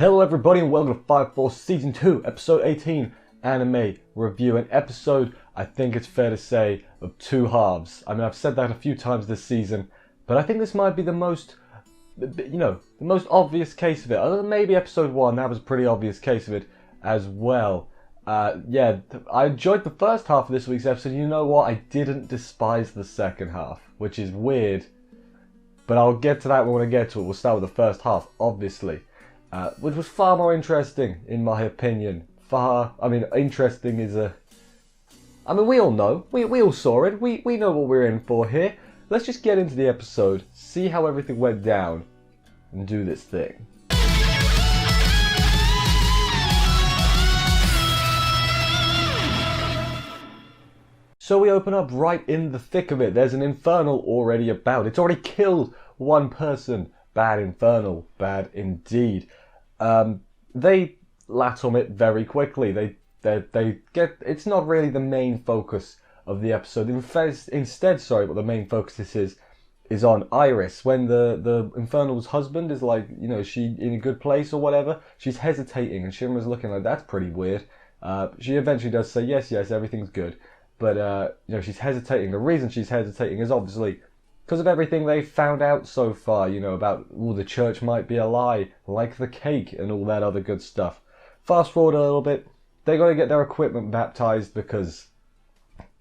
Hello everybody and welcome to Fire Force Season 2, Episode 18, Anime Review. An episode, I think it's fair to say, of two halves. I mean, I've said that a few times this season, but I think this might be the most, the most obvious case of it. Other than maybe Episode 1, that was a pretty obvious case of it as well. I enjoyed the first half of this week's episode. You know what? I didn't despise the second half, which is weird, but I'll get to that when I get to it. We'll start with the first half, obviously. Which was far more interesting, in my opinion. Interesting is a... we all know. We all saw it. We know what we're in for here. Let's just get into the episode, see how everything went down, and do this thing. So we open up right in the thick of it. There's an infernal already about. It's already killed one person. Bad infernal. Bad indeed. They lat on it very quickly. They get. It's not really the main focus of the episode. Instead, what the main focus is on Iris. When the infernal's husband is like, is she in a good place or whatever? She's hesitating, and Shinra's looking like, that's pretty weird. She eventually does say yes, everything's good, but she's hesitating. The reason she's hesitating is obviously because of everything they've found out so far, about, the church might be a lie, like the cake and all that other good stuff. Fast forward a little bit, they got to get their equipment baptized because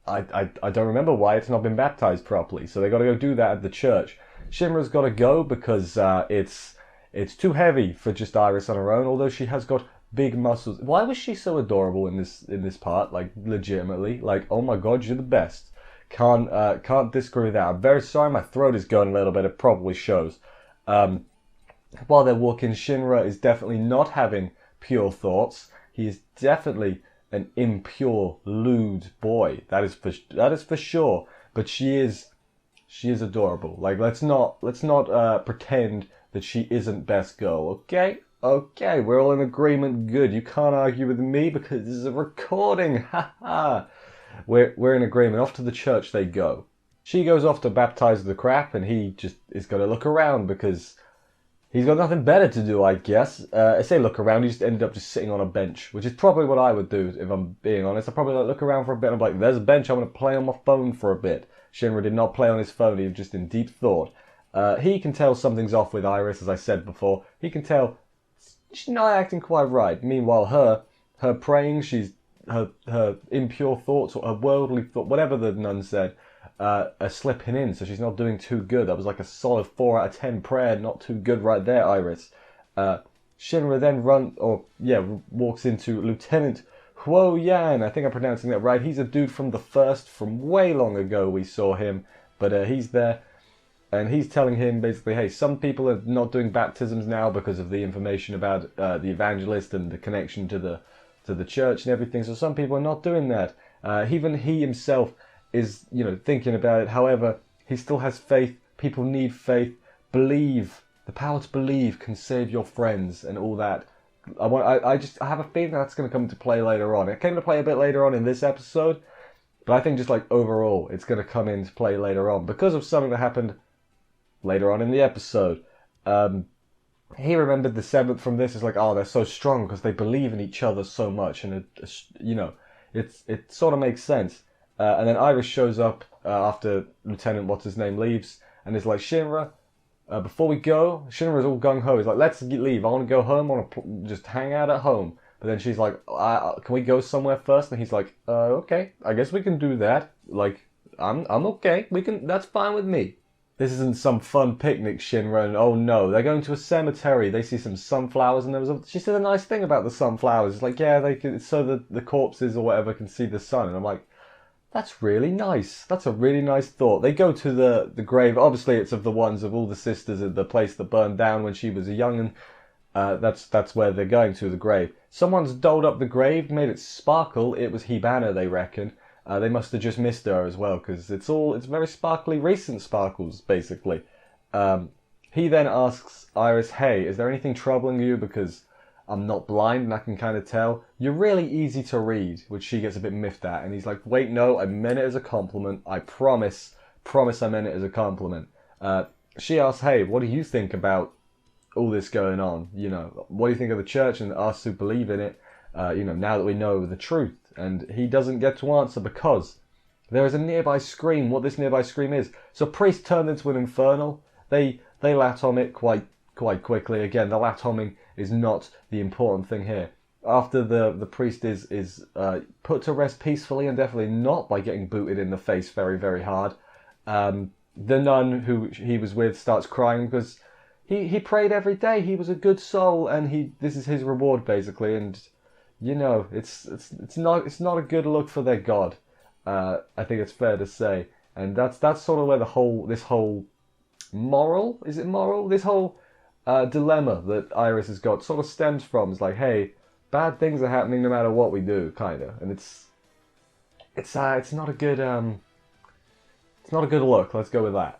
I don't remember why it's not been baptized properly, so they got to go do that at the church. Shinra's got to go because it's too heavy for just Iris on her own, although she has got big muscles. Why was she so adorable in this part? Like, legitimately, like, oh my god, you're the best. Can't disagree with that. I'm very sorry, my throat is going a little bit. It probably shows. While they're walking, Shinra is definitely not having pure thoughts. He is definitely an impure, lewd boy. That is for sure. But she is adorable. Like, let's not pretend that she isn't best girl. Okay, we're all in agreement. Good. You can't argue with me because this is a recording. Ha ha. We're in agreement. Off to the church they go. She goes off to baptize the crap, and he just is going to look around because he's got nothing better to do, I guess. I say look around, he just ended up just sitting on a bench, which is probably what I would do if I'm being honest. I'd probably look around for a bit and I'm like, there's a bench, I'm going to play on my phone for a bit. Shinra did not play on his phone, he was just in deep thought. He can tell something's off with Iris, as I said before. He can tell she's not acting quite right. Meanwhile, her praying, her impure thoughts or her worldly thought, whatever the nun said, are slipping in, so she's not doing too good. That was like a solid 4 out of 10 prayer, not too good right there, Iris. Shinra then walks into Lieutenant Huo Yan. I think I'm pronouncing that right. He's a dude from from way long ago we saw him, but he's there, and he's telling him basically, hey, some people are not doing baptisms now because of the information about the evangelist and the connection to the church and everything, so some people are not doing that. Even he himself is, thinking about it. However, he still has faith. People need faith. Believe. The power to believe can save your friends and all that. I have a feeling that's going to come into play later on. It came to play a bit later on in this episode, but I think just like overall, it's going to come into play later on because of something that happened later on in the episode. He remembered the seventh from this. It's like, oh, they're so strong because they believe in each other so much, and it sort of makes sense. And then Iris shows up after Lieutenant what's-his-name leaves, and is like, Shinra, before we go, Shinra's all gung-ho. He's like, let's leave. I want to go home. I want to just hang out at home. But then she's like, can we go somewhere first? And he's like, okay, I guess we can do that. Like, I'm okay. That's fine with me. This isn't some fun picnic, Shinra, and oh no, they're going to a cemetery. They see some sunflowers, and she said a nice thing about the sunflowers. It's like, yeah, they can, so the corpses or whatever can see the sun. And I'm like, that's really nice. That's a really nice thought. They go to the grave. Obviously, it's of the ones of all the sisters at the place that burned down when she was a young'un. That's where they're going to, the grave. Someone's dolled up the grave, made it sparkle. It was Hibana, they reckon. They must have just missed her as well, because it's very sparkly, recent sparkles, basically. He then asks Iris, hey, is there anything troubling you? Because I'm not blind and I can kind of tell. You're really easy to read, which she gets a bit miffed at. And he's like, wait, no, I meant it as a compliment. I promise I meant it as a compliment. She asks, hey, what do you think about all this going on? You know, what do you think of the church and us who believe in it? You know, now that we know the truth. And he doesn't get to answer because there is a nearby scream. What this nearby scream is. So priest turned into an infernal. They latom it quite quickly. Again, the latoming is not the important thing here. After the priest is put to rest peacefully, and definitely not by getting booted in the face very hard, the nun who he was with starts crying because he prayed every day. He was a good soul, and this is his reward basically. And you know, it's not a good look for their god. I think it's fair to say, and that's sort of where this whole moral, is it moral? This whole dilemma that Iris has got sort of stems from. It's like, hey, bad things are happening no matter what we do, kind of, and it's not a good look. Let's go with that.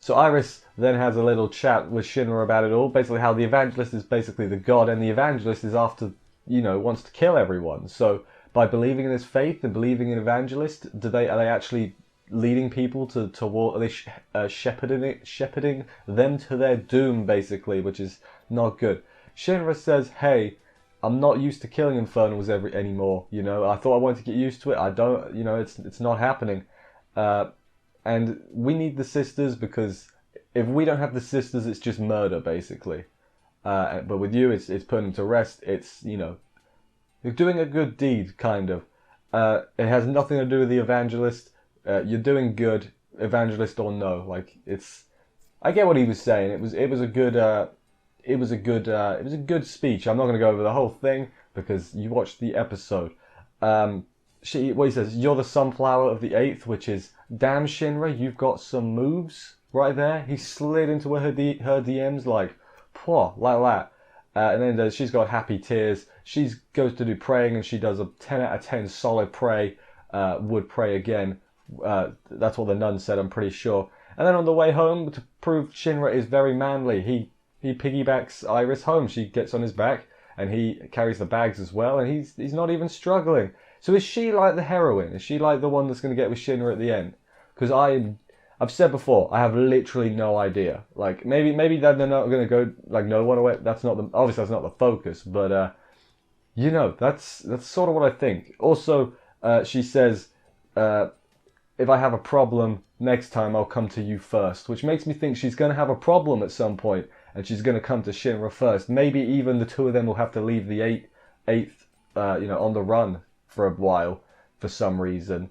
So Iris then has a little chat with Shinra about it all, basically how the evangelist is basically the god, and the evangelist is after, you know, wants to kill everyone. So by believing in his faith and believing in evangelist, are they actually leading people toward? Are they shepherding them to their doom, basically, which is not good. Shinra says, "Hey, I'm not used to killing infernals anymore. You know, I thought I wanted to get used to it. I don't. You know, it's not happening. And we need the sisters because if we don't have the sisters, it's just murder, basically. But with you, it's putting them to rest. It's, you know, you're doing a good deed, kind of. It has nothing to do with the evangelist. You're doing good, evangelist or no. Like, it's. I get what he was saying. It was a good speech. I'm not going to go over the whole thing because you watched the episode. What he says, you're the sunflower of the 8th, which is, damn Shinra, you've got some moves right there. He slid into her DMs like that. And then she's got happy tears. She goes to do praying and she does a 10 out of 10 solid pray. Would pray again. That's what the nun said, I'm pretty sure. And then on the way home, to prove Shinra is very manly, he piggybacks Iris home. She gets on his back and he carries the bags as well, and he's not even struggling. So is she like the heroine? Is she like the one that's going to get with Shinra at the end? Because I've said before, I have literally no idea. Like maybe they're not going to go like no one away. That's not the focus. But you know, that's sort of what I think. Also, she says, if I have a problem next time, I'll come to you first, which makes me think she's going to have a problem at some point, and she's going to come to Shinra first. Maybe even the two of them will have to leave the eighth, you know, on the run for a while for some reason,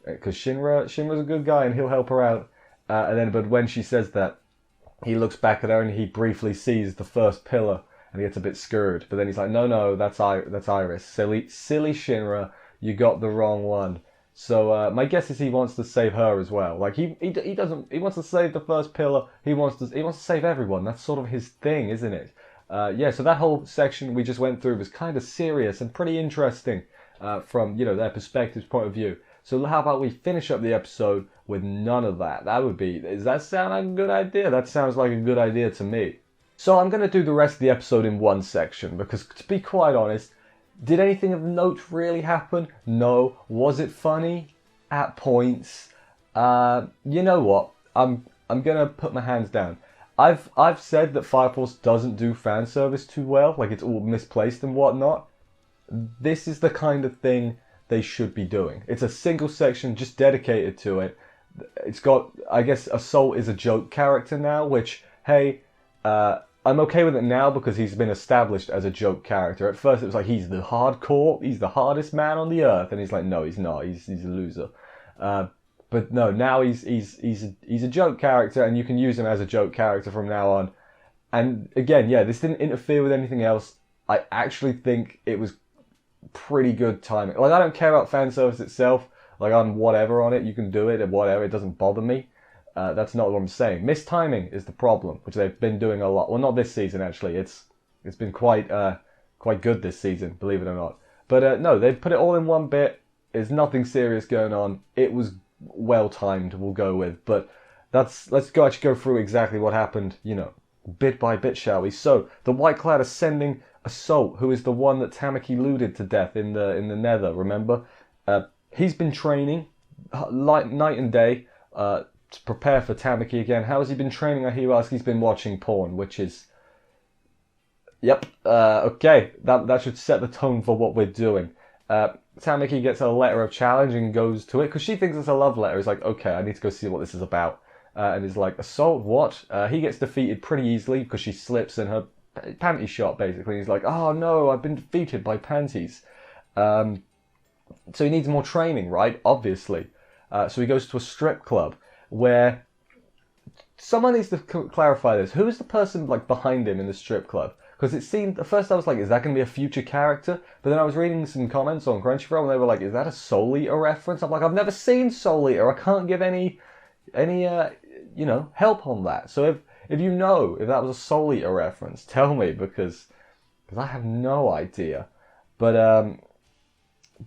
because Shinra's a good guy and he'll help her out. But when she says that, he looks back at her and he briefly sees the first pillar and he gets a bit scared. But then he's like, no, that's Iris. Silly Shinra, you got the wrong one. So my guess is he wants to save her as well. Like he wants to save the first pillar. He wants to save everyone. That's sort of his thing, isn't it? Yeah. So that whole section we just went through was kind of serious and pretty interesting. From, you know, their perspective's point of view. So how about we finish up the episode with none of that? Does that sound like a good idea? That sounds like a good idea to me. So I'm going to do the rest of the episode in one section because, to be quite honest, did anything of note really happen? No. Was it funny? At points. You know what? I'm going to put my hands down. I've said that Fire Force doesn't do fan service too well, like it's all misplaced and whatnot. This is the kind of thing they should be doing. It's a single section just dedicated to it. It's got, I guess, Assault is a joke character now, which, hey, I'm okay with it now because he's been established as a joke character. At first it was like, he's the hardest man on the earth, and he's like, no, he's not, he's a loser. But no, now he's a joke character, and you can use him as a joke character from now on. And again, yeah, this didn't interfere with anything else. I actually think it was pretty good timing. Like, I don't care about fan service itself. Like, I'm whatever on it. You can do it or whatever. It doesn't bother me. That's not what I'm saying. Mistiming is the problem, which they've been doing a lot. Well, not this season actually. It's been quite good this season, believe it or not. But no, they've put it all in one bit. There's nothing serious going on. It was well timed. We'll go with. But let's go through exactly what happened. You know, bit by bit, shall we? So the White Cloud Ascending Assault, who is the one that Tamaki looted to death in the Nether, remember? He's been training night and day to prepare for Tamaki again. How has he been training? I hear you ask. He's been watching porn, which is Yep. Okay. That should set the tone for what we're doing. Tamaki gets a letter of challenge and goes to it because she thinks it's a love letter. He's like, okay, I need to go see what this is about. And he's like, assault? What? He gets defeated pretty easily because she slips in her panty shot, basically. He's like, oh no, I've been defeated by panties. So he needs more training, right? Obviously. So he goes to a strip club where someone needs to clarify this. Who is the person like behind him in the strip club? Because it seemed at first I was like, is that going to be a future character? But then I was reading some comments on Crunchyroll and they were like, is that a Soul Eater reference? I'm like, I've never seen Soul Eater. I can't give any help on that. So if you know if that was a Soul Eater reference, tell me because I have no idea. But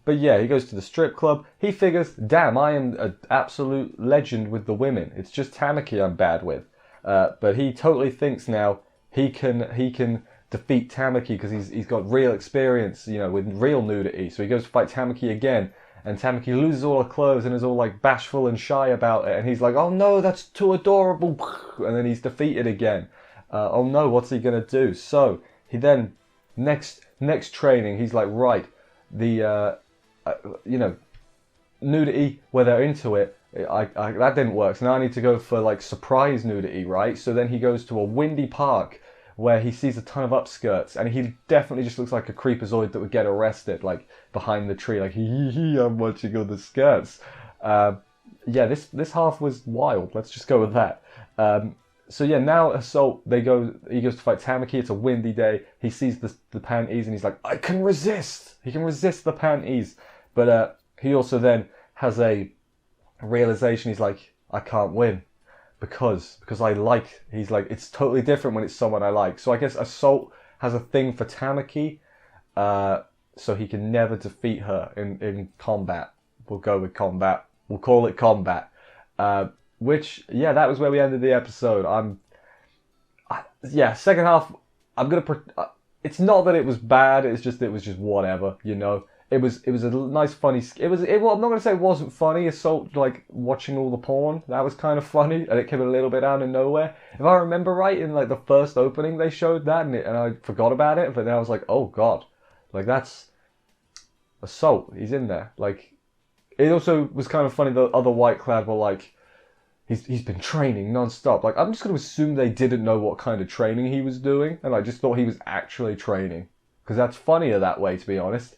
yeah, he goes to the strip club. He figures, damn, I am an absolute legend with the women. It's just Tamaki I'm bad with. But he totally thinks now he can defeat Tamaki because he's got real experience, with real nudity. So he goes to fight Tamaki again, and Tamaki loses all her clothes and is all like bashful and shy about it. And he's like, oh no, that's too adorable. And then he's defeated again. Oh no, what's he gonna do? So he then next training, he's like, right, the nudity where they're into it. That didn't work. So now I need to go for like surprise nudity, right? So then he goes to a windy park where he sees a ton of upskirts, and he definitely just looks like a creepazoid that would get arrested, like behind the tree, like I'm watching all the skirts. Yeah, this half was wild. Let's just go with that. So yeah, now Assault, he goes to fight Tamaki. It's a windy day. He sees the panties and he's like, I can resist. He can resist the panties. But he also then has a realization. He's like, I can't win because he's like, it's totally different when it's someone I like. So I guess Assault has a thing for Tamaki, so he can never defeat her in combat. We'll go with combat. We'll call it combat. Which, yeah, that was where we ended the episode. Second half, it's not that it was bad, it was just whatever, It was a nice, funny, well, I'm not going to say it wasn't funny, Assault, like, watching all the porn, that was kind of funny, and it came a little bit out of nowhere. If I remember right, in, like, the first opening, they showed that, and I forgot about it, but then I was like, oh, God, like, that's Assault, he's in there, like, it also was kind of funny, the other White Clad were like, He's been training non-stop. Like, I'm just going to assume they didn't know what kind of training he was doing, and I just thought he was actually training. Because that's funnier that way, to be honest.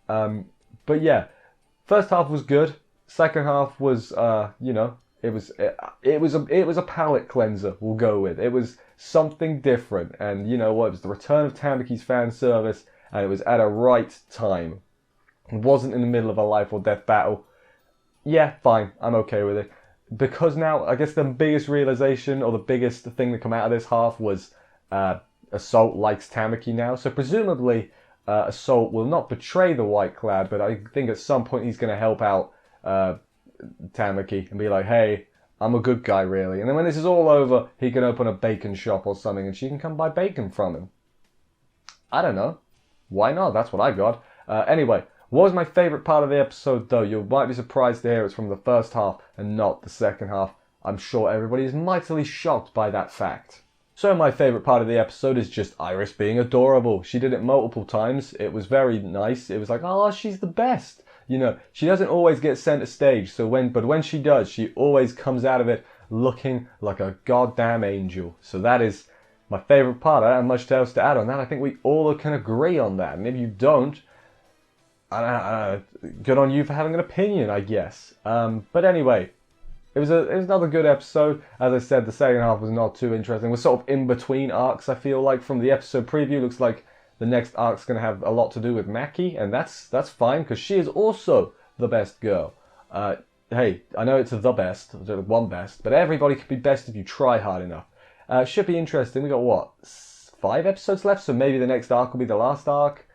But yeah, first half was good. Second half was, it was a palate cleanser, we'll go with. It was something different, and you know what? It was the return of Tamaki's fan service, and it was at a right time. It wasn't in the middle of a life or death battle. Yeah, fine, I'm okay with it. Because now, I guess the biggest realization or the biggest thing that come out of this half was Assault likes Tamaki now. So presumably Assault will not betray the White Clad, but I think at some point he's going to help out Tamaki and be like, hey, I'm a good guy really. And then when this is all over, he can open a bacon shop or something and she can come buy bacon from him. I don't know. Why not? That's what I got. Anyway. What was my favourite part of the episode though? You might be surprised to hear it's from the first half and not the second half. I'm sure everybody is mightily shocked by that fact. So my favourite part of the episode is just Iris being adorable. She did it multiple times. It was very nice. It was like, oh, she's the best. She doesn't always get centre stage, but when she does, she always comes out of it looking like a goddamn angel. So that is my favourite part. I don't have much else to add on that. I think we all can agree on that. And if you don't, good on you for having an opinion, I guess. But anyway, it was another good episode. As I said, the second half was not too interesting. We're sort of in between arcs, I feel like. From the episode preview, looks like the next arc's going to have a lot to do with Maki, and that's fine, because she is also the best girl. Hey, I know it's the best, one best, but everybody can be best if you try hard enough. Should be interesting. We got, what, 5 episodes left, so maybe the next arc will be the last arc.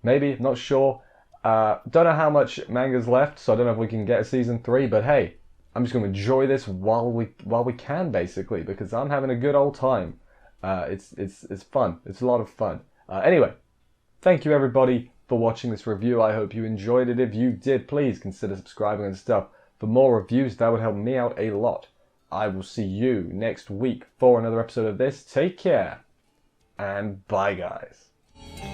Maybe, not sure. Don't know how much manga's left, so I don't know if we can get a season 3, but hey, I'm just going to enjoy this while we can, basically, because I'm having a good old time. It's fun. It's a lot of fun. Anyway, thank you everybody for watching this review. I hope you enjoyed it. If you did, please consider subscribing and stuff for more reviews. That would help me out a lot. I will see you next week for another episode of this. Take care. and bye, guys.